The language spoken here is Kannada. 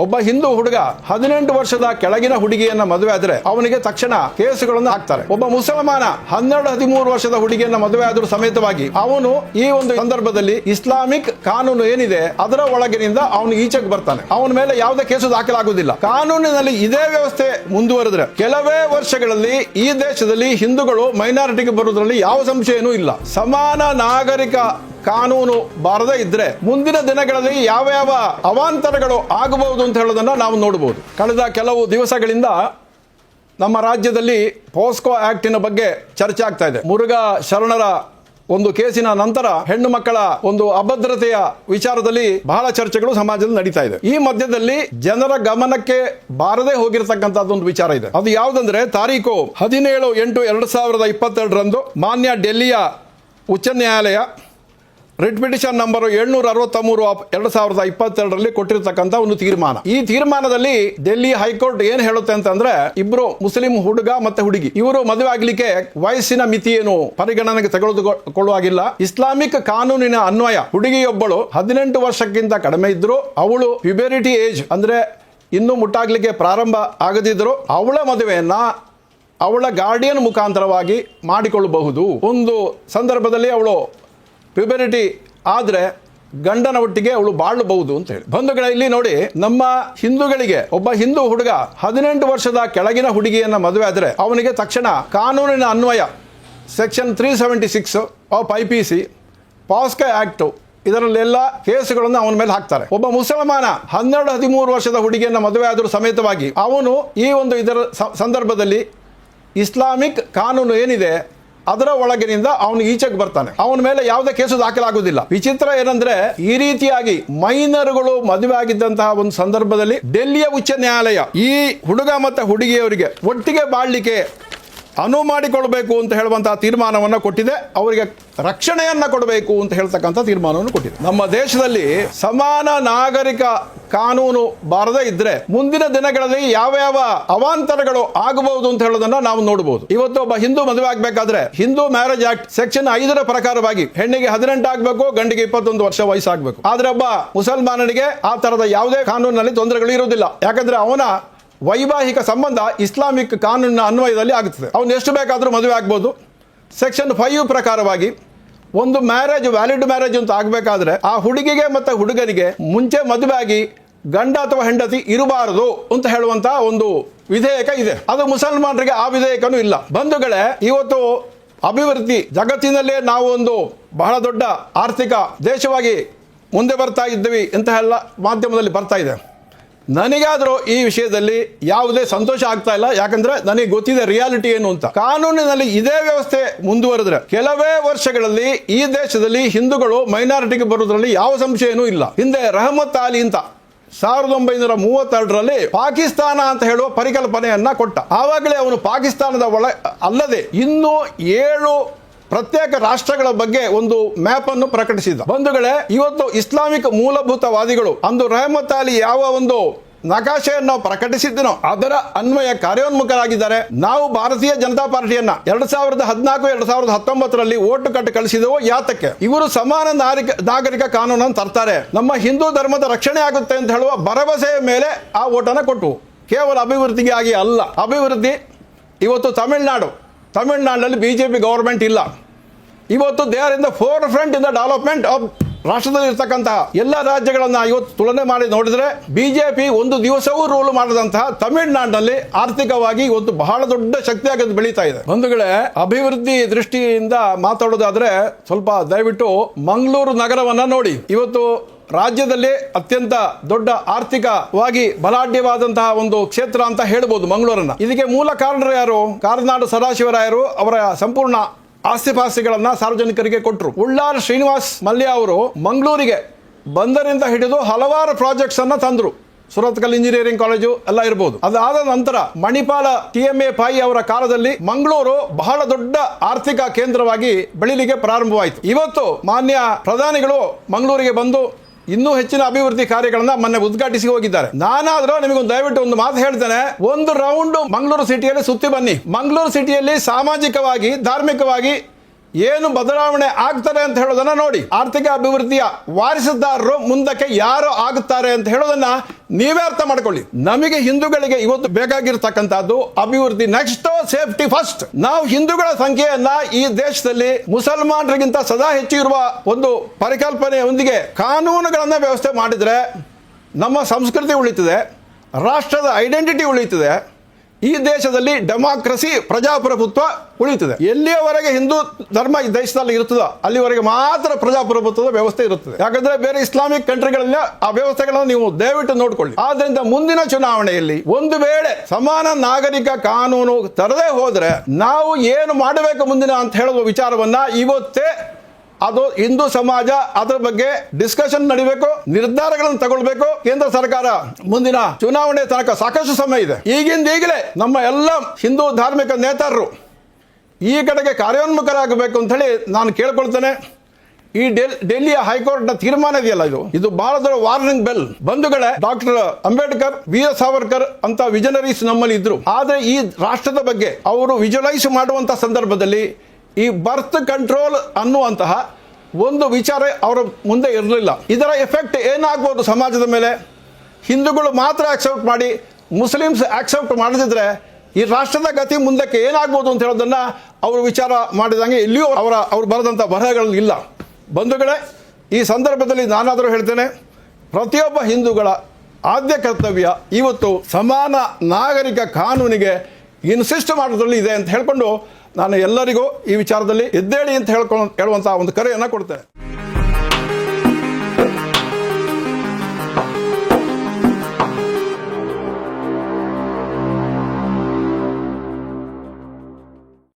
ಒಬ್ಬ ಹಿಂದೂ ಹುಡುಗ 18 ವರ್ಷದ ಕೆಳಗಿನ ಹುಡುಗಿಯನ್ನ ಮದುವೆ ಆದ್ರೆ ಅವನಿಗೆ ತಕ್ಷಣ ಕೇಸುಗಳನ್ನು ಹಾಕ್ತಾರೆ. ಒಬ್ಬ ಮುಸಲ್ಮಾನ 12-13 ವರ್ಷದ ಹುಡುಗಿಯನ್ನ ಮದುವೆ ಆದರೂ ಸಮೇತವಾಗಿ ಅವನು ಈ ಒಂದು ಸಂದರ್ಭದಲ್ಲಿ ಇಸ್ಲಾಮಿಕ್ ಕಾನೂನು ಏನಿದೆ ಅದರ ಒಳಗಿನಿಂದ ಅವನು ಈಚೆಗೆ ಬರ್ತಾನೆ. ಅವನ ಮೇಲೆ ಯಾವುದೇ ಕೇಸು ದಾಖಲಾಗುವುದಿಲ್ಲ. ಕಾನೂನಿನಲ್ಲಿ ಇದೇ ವ್ಯವಸ್ಥೆ ಮುಂದುವರೆದ್ರೆ ಕೆಲವೇ ವರ್ಷಗಳಲ್ಲಿ ಈ ದೇಶದಲ್ಲಿ ಹಿಂದೂಗಳು ಮೈನಾರಿಟಿಗೆ ಬರುವುದರಲ್ಲಿ ಯಾವ ಸಂಶಯನೂ ಇಲ್ಲ. ಸಮಾನ ನಾಗರಿಕ ಕಾನೂನು ಬಾರದೇ ಇದ್ರೆ ಮುಂದಿನ ದಿನಗಳಲ್ಲಿ ಯಾವ ಯಾವ ಅವಾಂತರಗಳು ಆಗಬಹುದು ಅಂತ ಹೇಳೋದನ್ನ ನಾವು ನೋಡಬಹುದು. ಕಳೆದ ಕೆಲವು ದಿವಸಗಳಿಂದ ನಮ್ಮ ರಾಜ್ಯದಲ್ಲಿ ಪೋಸ್ಕೋ ಆಕ್ಟಿನ ಬಗ್ಗೆ ಚರ್ಚೆ ಆಗ್ತಾ ಇದೆ. ಮುರುಘಾ ಶರಣರ ಒಂದು ಕೇಸಿನ ನಂತರ ಹೆಣ್ಣು ಮಕ್ಕಳ ಒಂದು ಅಭದ್ರತೆಯ ವಿಚಾರದಲ್ಲಿ ಬಹಳ ಚರ್ಚೆಗಳು ಸಮಾಜದಲ್ಲಿ ನಡೀತಾ ಇದೆ. ಈ ಮಧ್ಯದಲ್ಲಿ ಜನರ ಗಮನಕ್ಕೆ ಬಾರದೆ ಹೋಗಿರತಕ್ಕಂತದ್ದೊಂದು ವಿಚಾರ ಇದೆ. ಅದು ಯಾವುದಂದ್ರೆ ತಾರೀಕು 17/8/2022 ಮಾನ್ಯ ಡೆಲ್ಲಿಯ ಉಚ್ಚ ನ್ಯಾಯಾಲಯ ರಿಟ್ ಪಿಟಿಷನ್ ನಂಬರ್ 763/2022 ಕೊಟ್ಟಿರತಕ್ಕಂತ ಒಂದು ತೀರ್ಮಾನ. ಈ ತೀರ್ಮಾನದಲ್ಲಿ ಡೆಲ್ಲಿ ಹೈಕೋರ್ಟ್ ಏನ್ ಹೇಳುತ್ತೆ ಅಂತಂದ್ರೆ, ಇಬ್ರು ಮುಸ್ಲಿಂ ಹುಡುಗ ಮತ್ತೆ ಹುಡುಗಿ ಇವರು ಮದುವೆ ಆಗ್ಲಿಕ್ಕೆ ವಯಸ್ಸಿನ ಮಿತಿ ಏನು ಪರಿಗಣನೆಗೆ ತೆಗೆದುಕೊಳ್ಳುವಾಗಿಲ್ಲ. ಇಸ್ಲಾಮಿಕ್ ಕಾನೂನಿನ ಅನ್ವಯ ಹುಡುಗಿಯೊಬ್ಬಳು 18 ವರ್ಷಕ್ಕಿಂತ ಕಡಿಮೆ ಇದ್ರು, ಅವಳು ಪ್ಯೂಬೆರಿಟಿ ಏಜ್ ಅಂದ್ರೆ ಇನ್ನು ಮುಟ್ಟಾಗ್ಲಿಕ್ಕೆ ಪ್ರಾರಂಭ ಆಗದಿದ್ರು ಅವಳ ಮದುವೆಯನ್ನ ಅವಳ ಗಾರ್ಡಿಯನ್ ಮುಖಾಂತರವಾಗಿ ಮಾಡಿಕೊಳ್ಳಬಹುದು. ಒಂದು ಸಂದರ್ಭದಲ್ಲಿ ಅವಳು ಪ್ಯೂಬೆರಿಟಿ ಆದ್ರೆ ಗಂಡನ ಒಟ್ಟಿಗೆ ಅವಳು ಬಾಳಬಹುದು ಅಂತ ಹೇಳಿ. ಬಂಧುಗಳೇ, ಇಲ್ಲಿ ನೋಡಿ, ನಮ್ಮ ಹಿಂದೂಗಳಿಗೆ ಒಬ್ಬ ಹಿಂದೂ ಹುಡುಗ 18 ವರ್ಷದ ಕೆಳಗಿನ ಹುಡುಗಿಯನ್ನ ಮದುವೆ ಆದ್ರೆ ಅವನಿಗೆ ತಕ್ಷಣ ಕಾನೂನಿನ ಅನ್ವಯ ಸೆಕ್ಷನ್ 376 ಆಫ್ IPC ಪಾಸ್ಕೋ ಆಕ್ಟ್ ಇದರಲ್ಲೆಲ್ಲ ಕೇಸುಗಳನ್ನು ಅವನ ಮೇಲೆ ಹಾಕ್ತಾರೆ. ಒಬ್ಬ ಮುಸಲ್ಮಾನ 12-13 ವರ್ಷದ ಹುಡುಗಿಯನ್ನ ಮದುವೆ ಆದರೂ ಸಮೇತವಾಗಿ ಅವನು ಈ ಒಂದು ಇದರ ಸಂದರ್ಭದಲ್ಲಿ ಇಸ್ಲಾಮಿಕ್ ಕಾನೂನು ಏನಿದೆ ಅದರ ಒಳಗಿನಿಂದ ಅವನು ಈಚೆಗೆ ಬರ್ತಾನೆ. ಅವನ ಮೇಲೆ ಯಾವುದೇ ಕೇಸು ದಾಖಲಾಗುವುದಿಲ್ಲ. ವಿಚಿತ್ರ ಏನಂದ್ರೆ, ಈ ರೀತಿಯಾಗಿ ಮೈನರ್ಗಳು ಮದುವೆ ಆಗಿದ್ದಂತಹ ಒಂದು ಸಂದರ್ಭದಲ್ಲಿ ಡೆಲ್ಲಿಯ ಉಚ್ಚ ನ್ಯಾಯಾಲಯ ಈ ಹುಡುಗ ಮತ್ತೆ ಹುಡುಗಿಯವರಿಗೆ ಒಟ್ಟಿಗೆ ಬಾಳ್ಲಿಕ್ಕೆ ಅನುವು ಮಾಡಿಕೊಳ್ಬೇಕು ಅಂತ ಹೇಳುವಂತಹ ತೀರ್ಮಾನವನ್ನು ಕೊಟ್ಟಿದೆ. ಅವರಿಗೆ ರಕ್ಷಣೆಯನ್ನ ಕೊಡಬೇಕು ಅಂತ ಹೇಳ್ತಕ್ಕಂಥ ತೀರ್ಮಾನವನ್ನು ಕೊಟ್ಟಿದೆ. ನಮ್ಮ ದೇಶದಲ್ಲಿ ಸಮಾನ ನಾಗರಿಕ ಕಾನೂನು ಬಾರದೇ ಇದ್ರೆ ಮುಂದಿನ ದಿನಗಳಲ್ಲಿ ಯಾವ ಯಾವ ಅವಾಂತರಗಳು ಆಗಬಹುದು ಅಂತ ಹೇಳೋದನ್ನ ನಾವು ನೋಡಬಹುದು. ಇವತ್ತು ಒಬ್ಬ ಹಿಂದೂ ಮದುವೆ ಆಗ್ಬೇಕಾದ್ರೆ ಹಿಂದೂ ಮ್ಯಾರೇಜ್ ಆಕ್ಟ್ ಸೆಕ್ಷನ್ 5 ಪ್ರಕಾರವಾಗಿ ಹೆಣ್ಣಿಗೆ 18 ಆಗಬೇಕು, ಗಂಡಿಗೆ 21 ವರ್ಷ ವಯಸ್ಸಾಗಬೇಕು. ಆದ್ರೆ ಒಬ್ಬ ಮುಸಲ್ಮಾನನಿಗೆ ಆ ತರದ ಯಾವುದೇ ಕಾನೂನಿನಲ್ಲಿ ತೊಂದರೆಗಳು ಇರುವುದಿಲ್ಲ. ಯಾಕಂದ್ರೆ ಅವನ ವೈವಾಹಿಕ ಸಂಬಂಧ ಇಸ್ಲಾಮಿಕ್ ಕಾನೂನಿನ ಅನ್ವಯದಲ್ಲಿ ಆಗುತ್ತದೆ. ಅವನು ಎಷ್ಟು ಬೇಕಾದರೂ ಮದುವೆ ಆಗ್ಬೋದು. ಸೆಕ್ಷನ್ 5 ಪ್ರಕಾರವಾಗಿ ಒಂದು ಮ್ಯಾರೇಜ್ ವ್ಯಾಲಿಡ್ ಮ್ಯಾರೇಜ್ ಅಂತ ಆಗಬೇಕಾದ್ರೆ ಆ ಹುಡುಗಿಗೆ ಮತ್ತೆ ಹುಡುಗನಿಗೆ ಮುಂಚೆ ಮದುವೆ ಆಗಿ ಗಂಡ ಅಥವಾ ಹೆಂಡತಿ ಇರಬಾರದು ಅಂತ ಹೇಳುವಂತ ಒಂದು ವಿಧೇಯಕ ಇದೆ. ಅದು ಮುಸಲ್ಮಾನರಿಗೆ ಆ ವಿಧೇಯಕನೂ ಇಲ್ಲ. ಬಂಧುಗಳೇ, ಇವತ್ತು ಅಭಿವೃದ್ಧಿ ಜಗತ್ತಿನಲ್ಲೇ ನಾವು ಒಂದು ಬಹಳ ದೊಡ್ಡ ಆರ್ಥಿಕ ದೇಶವಾಗಿ ಮುಂದೆ ಬರ್ತಾ ಇದ್ದೀವಿ ಅಂತ ಎಲ್ಲ ಮಾಧ್ಯಮದಲ್ಲಿ ಬರ್ತಾ ಇದೆ. ನನಗಾದರೂ ಈ ವಿಷಯದಲ್ಲಿ ಯಾವುದೇ ಸಂತೋಷ ಆಗ್ತಾ ಇಲ್ಲ. ಯಾಕಂದ್ರೆ ನನಗೆ ಗೊತ್ತಿದೆ ರಿಯಾಲಿಟಿ ಏನು ಅಂತ. ಕಾನೂನಿನಲ್ಲಿ ಇದೇ ವ್ಯವಸ್ಥೆ ಮುಂದುವರೆದ್ರೆ ಕೆಲವೇ ವರ್ಷಗಳಲ್ಲಿ ಈ ದೇಶದಲ್ಲಿ ಹಿಂದೂಗಳು ಮೈನಾರಿಟಿಗೆ ಬರುವುದರಲ್ಲಿ ಯಾವ ಸಂಶಯನೂ ಇಲ್ಲ. ಹಿಂದೆ ರಹಮತ್ ಅಲಿ ಅಂತ 1932ರಲ್ಲಿ ಪಾಕಿಸ್ತಾನ ಅಂತ ಹೇಳುವ ಪರಿಕಲ್ಪನೆಯನ್ನ ಕೊಟ್ಟ. ಆವಾಗಲೇ ಅವನು ಪಾಕಿಸ್ತಾನದ ಅಲ್ಲದೆ ಇನ್ನೂ 7 ಪ್ರತ್ಯೇಕ ರಾಷ್ಟ್ರಗಳ ಬಗ್ಗೆ ಒಂದು ಮ್ಯಾಪ್ ಅನ್ನು ಪ್ರಕಟಿಸಿದ. ಬಂಧುಗಳೇ, ಇವತ್ತು ಇಸ್ಲಾಮಿಕ್ ಮೂಲಭೂತವಾದಿಗಳು ಅಂದು ರಹಮತ್ ಅಲಿ ಯಾವ ಒಂದು ನಕಾಶೆಯನ್ನು ಪ್ರಕಟಿಸಿದ್ದನೋ ಅದರ ಅನ್ವಯ ಕಾರ್ಯೋನ್ಮುಖರಾಗಿದ್ದಾರೆ. ನಾವು ಭಾರತೀಯ ಜನತಾ ಪಾರ್ಟಿಯನ್ನ 2014-2019ರಲ್ಲಿ ಓಟು ಕಟ್ಟು ಕಳಿಸಿದೆವು. ಯಾತಕ್ಕೆ? ಇವರು ಸಮಾನ ನಾಗರಿಕ ಕಾನೂನನ್ನು ತರ್ತಾರೆ, ನಮ್ಮ ಹಿಂದೂ ಧರ್ಮದ ರಕ್ಷಣೆ ಆಗುತ್ತೆ ಅಂತ ಹೇಳುವ ಭರವಸೆಯ ಮೇಲೆ ಆ ಓಟನ್ನು ಕೊಟ್ಟು, ಕೇವಲ ಅಭಿವೃದ್ಧಿಗೆ ಆಗಿ ಅಲ್ಲ. ಅಭಿವೃದ್ಧಿ ಇವತ್ತು ತಮಿಳುನಾಡಿನಲ್ಲಿ ಬಿಜೆಪಿ ಗವರ್ಮೆಂಟ್ ಇಲ್ಲ. ಇವತ್ತು they are in the four front in the development of ರಾಷ್ಟ್ರದಲ್ಲಿ ಇರ್ತಕ್ಕಂತಹ ಎಲ್ಲ ರಾಜ್ಯಗಳನ್ನ ಇವತ್ತು ತುಲನೆ ಮಾಡಿ ನೋಡಿದ್ರೆ ಬಿಜೆಪಿ ಒಂದು ದಿವಸವೂ ರೂಲ್ ಮಾಡದಂತಹ ತಮಿಳುನಾಡಿನಲ್ಲಿ ಆರ್ಥಿಕವಾಗಿ ಇವತ್ತು ಬಹಳ ದೊಡ್ಡ ಶಕ್ತಿಯಾಗಿ ಬೆಳೀತಾ ಇದೆ. ಬಂಧುಗಳೇ, ಅಭಿವೃದ್ಧಿ ದೃಷ್ಟಿಯಿಂದ ಮಾತಾಡೋದಾದ್ರೆ ಸ್ವಲ್ಪ ದಯವಿಟ್ಟು ಮಂಗಳೂರು ನಗರವನ್ನ ನೋಡಿ. ಇವತ್ತು ರಾಜ್ಯದಲ್ಲಿ ಅತ್ಯಂತ ದೊಡ್ಡ ಆರ್ಥಿಕವಾಗಿ ಬಲಾಢ್ಯವಾದಂತಹ ಒಂದು ಕ್ಷೇತ್ರ ಅಂತ ಹೇಳ್ಬೋದು ಮಂಗಳೂರನ್ನ. ಇದಕ್ಕೆ ಮೂಲ ಕಾರಣರು ಯಾರು? ಕಾರ್ನಾಡು ಸದಾಶಿವರಾಯರು ಅವರ ಸಂಪೂರ್ಣ ಆಸ್ತಿಪಾಸ್ತಿಗಳನ್ನ ಸಾರ್ವಜನಿಕರಿಗೆ ಕೊಟ್ಟರು. ಉಳ್ಳಾರ್ ಶ್ರೀನಿವಾಸ್ ಮಲ್ಯ ಅವರು ಮಂಗಳೂರಿಗೆ ಬಂದರಿಂದ ಹಿಡಿದು ಹಲವಾರು ಪ್ರಾಜೆಕ್ಟ್ಸ್ ಅನ್ನ ತಂದ್ರು. ಸುರತ್ಕಲ್ ಇಂಜಿನಿಯರಿಂಗ್ ಕಾಲೇಜು ಎಲ್ಲ ಇರಬಹುದು. ಅದಾದ ನಂತರ ಮಣಿಪಾಲ TMA ಪೈ ಅವರ ಕಾಲದಲ್ಲಿ ಮಂಗಳೂರು ಬಹಳ ದೊಡ್ಡ ಆರ್ಥಿಕ ಕೇಂದ್ರವಾಗಿ ಬೆಳಿಲಿಕ್ಕೆ ಪ್ರಾರಂಭವಾಯಿತು. ಇವತ್ತು ಮಾನ್ಯ ಪ್ರಧಾನಿಗಳು ಮಂಗಳೂರಿಗೆ ಬಂದು ಇನ್ನೂ ಹೆಚ್ಚಿನ ಅಭಿವೃದ್ಧಿ ಕಾರ್ಯಗಳನ್ನ ಮೊನ್ನೆ ಉದ್ಘಾಟಿಸಿ ಹೋಗಿದ್ದಾರೆ. ನಾನಾದ್ರೂ ನಿಮಗೊಂದು ದಯವಿಟ್ಟು ಒಂದು ಮಾತು ಹೇಳ್ತೇನೆ, ಒಂದು ರೌಂಡ್ ಮಂಗಳೂರು ಸಿಟಿಯಲ್ಲಿ ಸುತ್ತಿ ಬನ್ನಿ. ಮಂಗಳೂರು ಸಿಟಿಯಲ್ಲಿ ಸಾಮಾಜಿಕವಾಗಿ ಧಾರ್ಮಿಕವಾಗಿ ಏನು ಬದಲಾವಣೆ ಆಗ್ತಾರೆ ಅಂತ ಹೇಳೋದನ್ನ ನೋಡಿ. ಆರ್ಥಿಕ ಅಭಿವೃದ್ಧಿಯ ವಾರಸುದಾರರು ಮುಂದಕ್ಕೆ ಯಾರು ಆಗುತ್ತಾರೆ ಅಂತ ಹೇಳೋದನ್ನ ನೀವೇ ಅರ್ಥ ಮಾಡ್ಕೊಳ್ಳಿ. ನಮಗೆ ಹಿಂದೂಗಳಿಗೆ ಇವತ್ತು ಬೇಕಾಗಿರ್ತಕ್ಕಂಥದ್ದು ಅಭಿವೃದ್ಧಿ ನೆಕ್ಸ್ಟ್, ಸೇಫ್ಟಿ ಫಸ್ಟ್. ನಾವು ಹಿಂದೂಗಳ ಸಂಖ್ಯೆಯನ್ನ ಈ ದೇಶದಲ್ಲಿ ಮುಸಲ್ಮಾನರಿಗಿಂತ ಸದಾ ಹೆಚ್ಚು ಇರುವ ಒಂದು ಪರಿಕಲ್ಪನೆಯೊಂದಿಗೆ ಕಾನೂನುಗಳನ್ನ ವ್ಯವಸ್ಥೆ ಮಾಡಿದ್ರೆ ನಮ್ಮ ಸಂಸ್ಕೃತಿ ಉಳಿತದೆ, ರಾಷ್ಟ್ರದ ಐಡೆಂಟಿಟಿ ಉಳಿತದೆ, ಈ ದೇಶದಲ್ಲಿ ಡೆಮಾಕ್ರಸಿ ಪ್ರಜಾಪ್ರಭುತ್ವ ಉಳಿತದೆ. ಎಲ್ಲಿಯವರೆಗೆ ಹಿಂದೂ ಧರ್ಮ ಈ ದೇಶದಲ್ಲಿ ಇರ್ತದೋ ಅಲ್ಲಿವರೆಗೆ ಮಾತ್ರ ಪ್ರಜಾಪ್ರಭುತ್ವದ ವ್ಯವಸ್ಥೆ ಇರುತ್ತದೆ. ಯಾಕಂದ್ರೆ ಬೇರೆ ಇಸ್ಲಾಮಿಕ್ ಕಂಟ್ರಿಗಳಲ್ಲಿ ಆ ವ್ಯವಸ್ಥೆಗಳನ್ನು ನೀವು ದಯವಿಟ್ಟು ನೋಡ್ಕೊಳ್ಳಿ. ಆದ್ರಿಂದ ಮುಂದಿನ ಚುನಾವಣೆಯಲ್ಲಿ ಒಂದು ವೇಳೆ ಸಮಾನ ನಾಗರಿಕ ಕಾನೂನು ತರದೇ ಹೋದ್ರೆ ನಾವು ಏನು ಮಾಡಬೇಕು ಮುಂದಿನ ಅಂತ ಹೇಳುವ ವಿಚಾರವನ್ನ ಇವತ್ತೇ ಅದು ಹಿಂದೂ ಸಮಾಜ ಅದರ ಬಗ್ಗೆ ಡಿಸ್ಕಷನ್ ನಡಿಬೇಕು, ನಿರ್ಧಾರಗಳನ್ನು ತಗೊಳ್ಬೇಕು. ಕೇಂದ್ರ ಸರ್ಕಾರ ಮುಂದಿನ ಚುನಾವಣೆ ತನಕ ಸಾಕಷ್ಟು ಸಮಯ ಇದೆ. ಈಗಲೇ ನಮ್ಮ ಎಲ್ಲ ಹಿಂದೂ ಧಾರ್ಮಿಕ ನೇತಾರರು ಈ ಕಡೆಗೆ ಕಾರ್ಯೋನ್ಮುಖರಾಗಬೇಕು ಅಂತ ಹೇಳಿ ನಾನು ಕೇಳ್ಕೊಳ್ತೇನೆ. ಈ ಡೆಲ್ಲಿಯ ಹೈಕೋರ್ಟ್ನ ತೀರ್ಮಾನ ಇದೆಯಲ್ಲ, ಇದು ಬಹಳ ದೊಡ್ಡ ವಾರ್ನಿಂಗ್ ಬೆಲ್. ಬಂಧುಗಳೇ, ಡಾಕ್ಟರ್ ಅಂಬೇಡ್ಕರ್, ವೀರ ಸಾವರ್ಕರ್ ಅಂತ ವಿಜನರೀಸ್ ನಮ್ಮಲ್ಲಿ ಇದ್ರು. ಆದ್ರೆ ಈ ರಾಷ್ಟ್ರದ ಬಗ್ಗೆ ಅವರು ವಿಜುವಲೈಸ್ ಮಾಡುವಂತ ಸಂದರ್ಭದಲ್ಲಿ ಈ ಬರ್ತ್ ಕಂಟ್ರೋಲ್ ಅನ್ನುವಂತಹ ಒಂದು ವಿಚಾರ ಅವರ ಮುಂದೆ ಇರಲಿಲ್ಲ. ಇದರ ಎಫೆಕ್ಟ್ ಏನಾಗ್ಬೋದು ಸಮಾಜದ ಮೇಲೆ? ಹಿಂದೂಗಳು ಮಾತ್ರ ಆಕ್ಸೆಪ್ಟ್ ಮಾಡಿ ಮುಸ್ಲಿಮ್ಸ್ ಆಕ್ಸೆಪ್ಟ್ ಮಾಡದಿದ್ರೆ ಈ ರಾಷ್ಟ್ರದ ಗತಿ ಮುಂದಕ್ಕೆ ಏನಾಗ್ಬೋದು ಅಂತ ಹೇಳೋದನ್ನ ಅವರು ವಿಚಾರ ಮಾಡಿದಂಗೆ ಎಲ್ಲಿಯೂ ಅವರು ಬರೆದಂಥ ಬರಹಗಳಲ್ಲಿ ಇಲ್ಲ. ಬಂಧುಗಳೇ, ಈ ಸಂದರ್ಭದಲ್ಲಿ ನಾನಾದರೂ ಹೇಳ್ತೇನೆ, ಪ್ರತಿಯೊಬ್ಬ ಹಿಂದೂಗಳ ಆದ್ಯ ಕರ್ತವ್ಯ ಇವತ್ತು ಸಮಾನ ನಾಗರಿಕ ಕಾನೂನಿಗೆ ಇನ್ಸಿಸ್ಟ್ ಮಾಡೋದ್ರಲ್ಲಿ ಇದೆ ಅಂತ ಹೇಳ್ಕೊಂಡು ನಾನು ಎಲ್ಲರಿಗೂ ಈ ವಿಚಾರದಲ್ಲಿ ಎದ್ದೇಳಿ ಅಂತ ಹೇಳುವಂತಹ ಒಂದು ಕರೆಯನ್ನು ಕೊಡ್ತೇನೆ.